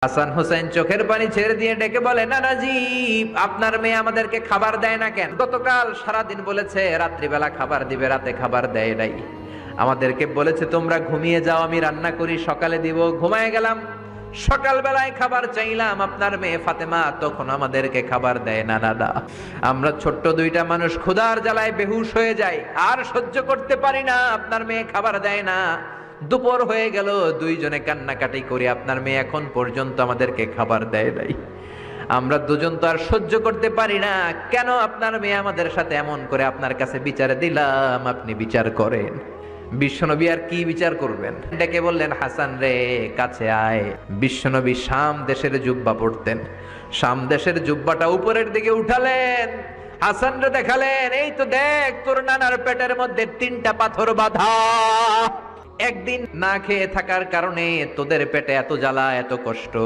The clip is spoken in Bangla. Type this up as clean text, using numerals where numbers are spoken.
হাসান হোসেন চোখের পানি ছেড়ে দিয়ে ডেকে বলে, নানাজি, আপনার মেয়ে আমাদেরকে খাবার দেয় না কেন? গতকাল সারাদিন বলেছে রাত্রিবেলা খাবার দিবে, রাতে খাবার দেয় নাই। আমাদেরকে বলেছে তোমরা ঘুমিয়ে যাও, আমি রান্না করি, সকালে দিব। ঘুমায় গেলাম, সকালবেলায় খাবার চাইলাম, আপনার মেয়ে ফাতেমা তখন আমাদেরকে খাবার দেয় না। দাদা, আমরা ছোট্ট দুইটা মানুষ ক্ষুধার জ্বালায় বেহুশ হয়ে যাই, আর সহ্য করতে পারি না, আপনার মেয়ে খাবার দেয় না। দুপুর হয়ে গেল, দুইজনে কান্নাকাটি করি, আপনার মেয়ে এখন পর্যন্ত আমাদেরকে খাবার দেয় নাই। আমরা দুজন তো আর সহ্য করতে পারি না, কেন আপনার মেয়ে আমাদের সাথে এমন করে? আপনার কাছে বিচারে দিলাম, আপনি বিচার করেন। বিশ্বনবী আর কি বিচার করবেন? ডেকে বললেন, হাসান রে, কাছে আয়। বিশ্বনবী শাম দেশের জুব্বা পড়তেন, শাম দেশের জুব্বাটা উপরের দিকে উঠালেন, হাসান রে দেখালেন, এই তো দেখ, তোর নানার পেটের মধ্যে 3টা পাথর বাঁধা। একদিন না খেয়ে থাকার কারণে তোদের পেটে এত জ্বালা, এত কষ্ট।